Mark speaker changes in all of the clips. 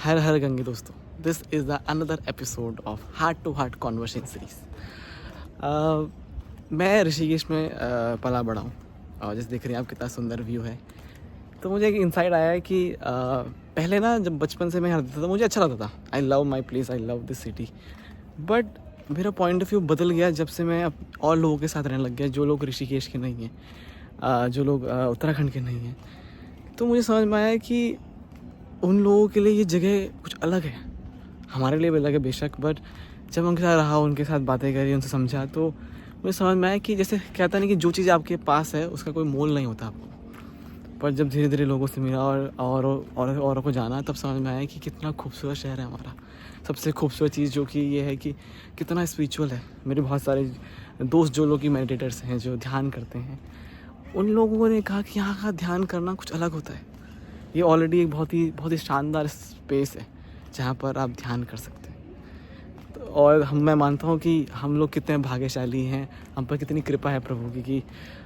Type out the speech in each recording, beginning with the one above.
Speaker 1: हर हर गंगे दोस्तों, this is the another episode of heart to heart conversation series. मैं ऋषिकेश में पला बड़ा हूँ और जैसे देख रहे हैं आप कितना सुंदर व्यू है। तो मुझे एक इंसाइट आया है कि पहले ना जब बचपन से मैं यहाँ रहता था मुझे अच्छा लगता था। I love my place, I love this city. But मेरा पॉइंट ऑफ व्यू बदल गया जब से मैं अब और लोगों के साथ रहने लग गया जो लोग ऋषिकेश के नहीं हैं, जो लोग उत्तराखंड के नहीं हैं। तो मुझे समझ में आया कि उन लोगों के लिए ये जगह कुछ अलग है, हमारे लिए भी अलग है बेशक। बट जब उनके साथ रहा, उनके साथ बातें करी, उनसे समझा, तो मुझे समझ में आया कि जैसे कहता नहीं कि जो चीज़ आपके पास है उसका कोई मोल नहीं होता आपको। पर जब धीरे धीरे लोगों से मिला और औरों को जाना, तब समझ में आया कि कितना खूबसूरत शहर है हमारा। सबसे खूबसूरत चीज़ जो कि ये है कि कितना स्पिरिचुअल है। मेरे बहुत सारे दोस्त जो लोग कि मेडिटेटर्स हैं, जो ध्यान करते हैं, उन लोगों ने कहा कि यहाँ का ध्यान करना कुछ अलग होता है। ये ऑलरेडी एक बहुत ही शानदार स्पेस है जहाँ पर आप ध्यान कर सकते हैं। तो और मैं मानता हूँ कि हम लोग कितने भाग्यशाली हैं, हम पर कितनी कृपा है प्रभु की कि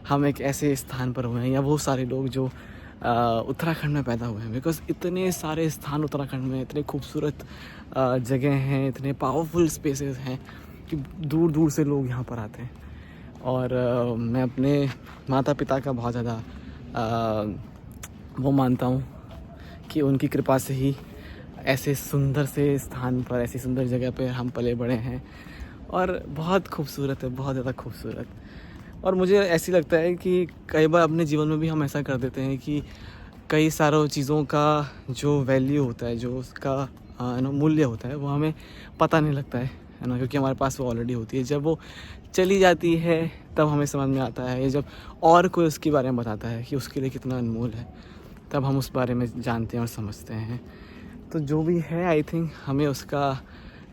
Speaker 1: हम एक ऐसे स्थान पर हुए हैं, या वो सारे लोग जो उत्तराखंड में पैदा हुए हैं। बिकॉज इतने सारे स्थान उत्तराखंड में, इतने खूबसूरत जगह हैं, इतने पावरफुल स्पेसेस हैं कि दूर दूर से लोग यहाँ पर आते हैं। और मैं अपने माता पिता का बहुत ज़्यादा वो मानता हूँ कि उनकी कृपा से ही ऐसे सुंदर से स्थान पर, ऐसी सुंदर जगह पे हम पले बड़े हैं। और बहुत खूबसूरत है, बहुत ज़्यादा खूबसूरत। और मुझे ऐसी लगता है कि कई बार अपने जीवन में भी हम ऐसा कर देते हैं कि कई सारों चीज़ों का जो वैल्यू होता है, जो उसका मूल्य होता है, वो हमें पता नहीं लगता है ना, क्योंकि हमारे पास वो ऑलरेडी होती है। जब वो चली जाती है तब हमें समझ में आता है, जब और कोई उसके बारे में बताता है कि उसके लिए कितना अनमोल है, तब हम उस बारे में जानते हैं और समझते हैं। तो जो भी है, आई थिंक हमें उसका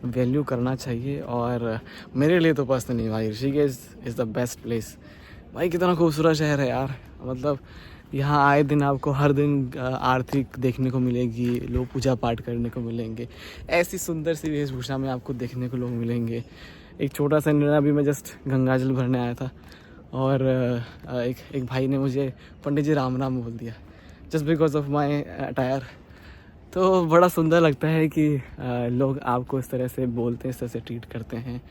Speaker 1: वैल्यू करना चाहिए। और मेरे लिए तो पर्सनली भाई Rishikesh is the best place. भाई कितना खूबसूरत शहर है यार। मतलब यहाँ आए दिन आपको हर दिन आरती देखने को मिलेगी, लोग पूजा पाठ करने को मिलेंगे, ऐसी सुंदर सी वेशभूषा में आपको देखने को लोग मिलेंगे। एक छोटा सा निर्णय, अभी मैं जस्ट गंगा जल भरने आया था और एक भाई ने मुझे पंडित जी राम राम बोल दिया just because of my attire. तो बड़ा सुंदर लगता है कि लोग आपको इस तरह से बोलते हैं, इस तरह से ट्रीट करते हैं।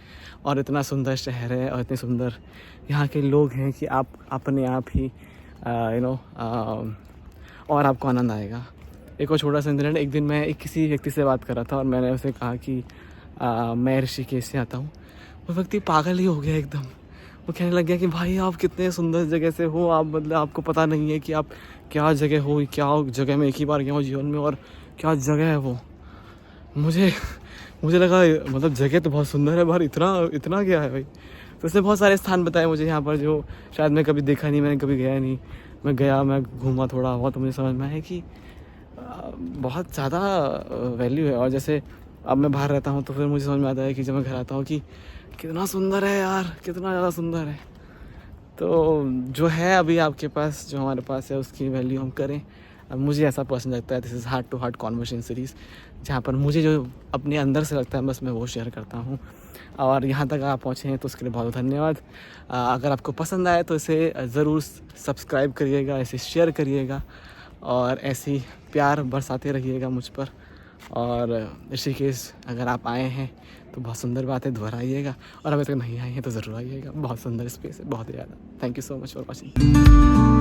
Speaker 1: और इतना सुंदर शहर है और इतने सुंदर यहाँ के लोग हैं कि आप अपने आप ही और आपको आनंद आएगा। एक और छोटा सा इंसिडेंट, एक दिन मैं किसी व्यक्ति से बात कर रहा था और मैंने उसे कहा कि मैं ऋषिकेश से आता हूँ। वो व्यक्ति पागल ही हो गया एकदम। वो कहने लग गया कि भाई आप कितने सुंदर जगह से हो, आप मतलब आपको पता नहीं है कि आप क्या जगह हो, क्या जगह में एक ही बार गया हूँ जीवन में, और क्या जगह है वो। मुझे लगा मतलब जगह तो बहुत सुंदर है, पर इतना क्या है भाई। तो उसने बहुत सारे स्थान बताए मुझे यहाँ पर जो शायद मैं कभी देखा नहीं, मैंने कभी गया नहीं। मैं घूमा थोड़ा हुआ, तो मुझे समझ में आया कि बहुत ज़्यादा वैल्यू है। और जैसे अब मैं बाहर रहता हूँ तो फिर मुझे समझ में आता है कि जब मैं घर आता हूँ कि कितना सुंदर है यार, कितना ज़्यादा सुंदर है। तो जो है अभी आपके पास, जो हमारे पास है, उसकी वैल्यू हम करें। अब मुझे ऐसा पर्सन लगता है, this is heart to heart conversation series, जहाँ पर मुझे जो अपने अंदर से लगता है बस मैं वो शेयर करता हूँ। और यहाँ तक आप पहुँचे हैं तो उसके लिए बहुत धन्यवाद। अगर आपको पसंद आए तो इसे ज़रूर सब्सक्राइब करिएगा, इसे शेयर करिएगा और ऐसी प्यार बरसाते रहिएगा मुझ पर। और ऋषिकेश अगर आप आए हैं तो बहुत सुंदर बात है, दोबारा आइएगा। और अभी तक नहीं आए हैं तो ज़रूर आइएगा, बहुत सुंदर स्पेस है, बहुत ही ज़्यादा। Thank you so much for watching.